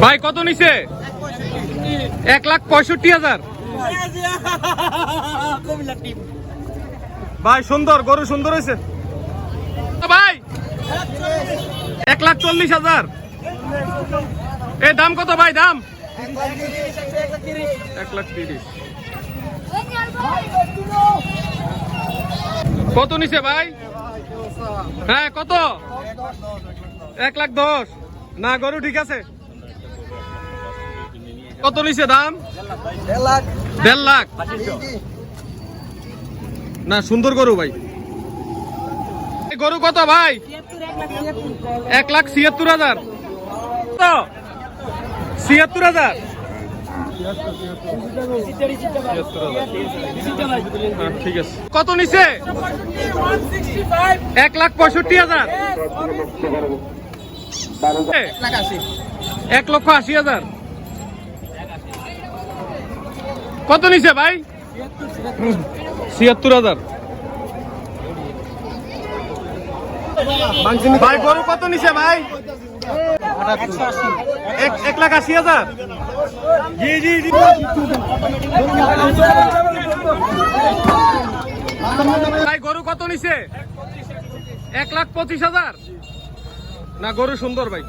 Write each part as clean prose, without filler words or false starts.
ভাই কত নিছে? 1,65,000। ভাই সুন্দর গরু, সুন্দর হয়েছে ভাই। 1,40,000। এই দাম কত ভাই? দাম 1,30,000। কত নিছে ভাই? হ্যাঁ কত? 1,10,000 না, গরু ঠিক আছে। কত নিছে দাম? 1.5 লাখ না, সুন্দর গরু ভাই। গরু কত ভাই? 1,76,000। 76,000। ঠিক আছে। কত নিছে? 1,65,000। 1,80,000। কত নিছে ভাই? 76,000। ভাই গরু কত নিছে ভাই? 1,80,000। জি জি জি। ভাই গরু কত নিছে? 1,25,000 না, গরু সুন্দর ভাই।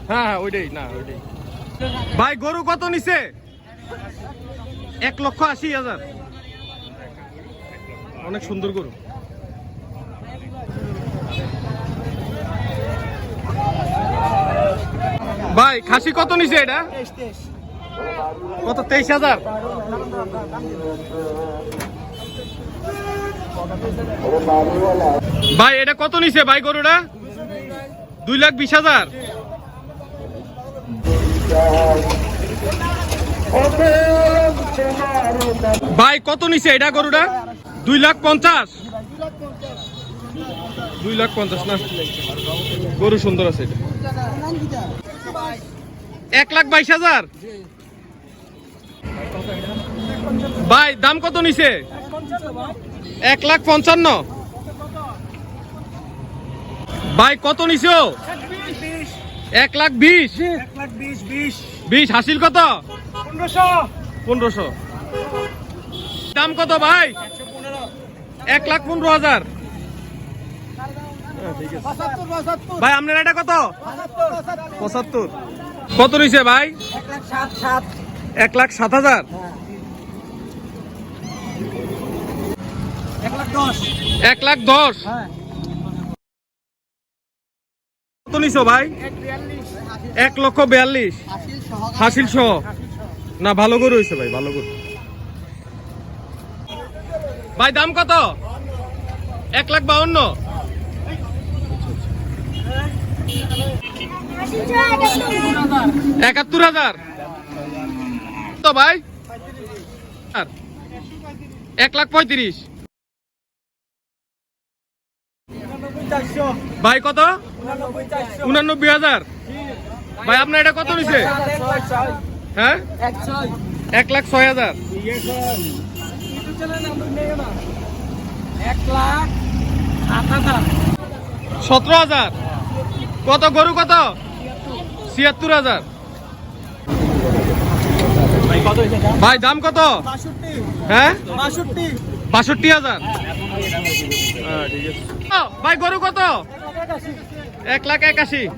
হ্যাঁ হ্যাঁ ওইটাই, না ওইটাই। ভাই গরু কত নিছে? 1,80,000। অনেক সুন্দর গরু। ভাই খাসি কত নিছে এটা? কত? 23,000। ভাই এটা কত নিছে ভাই গরুটা? 2,20,000। ভাই কত নিছে এটা গরুটা? 2,50,000। 2,50,000 না, গরু সুন্দর আছে এটা। 1,22,000। ভাই দাম কত নিছে? 1,55,000। ভাই কত নিছো? 1,20,000। 20 হাসিল কত? 1500। দাম কত ভাই? 1,15,000। ভাই আপনার এটা কত? 75। কত নিছে ভাই? 1,07,000। 1,10,000। কত নিছো ভাই? 1,42,000 হাসিল সহ। না, ভালো গরু হয়েছে ভাই, ভালো গরু। ভাই দাম কত? 1,52,000। 71,000 তো ভাই। 1,35,000। ভাই কত? 89,000। ভাই আপনার এটা কত নিছে? হ্যাঁ 1,06,000। 17,000। কত গরু কত? 76,000। ভাই দাম কত? হ্যাঁ 62,000। ভাই গরু কত? 1,81,000।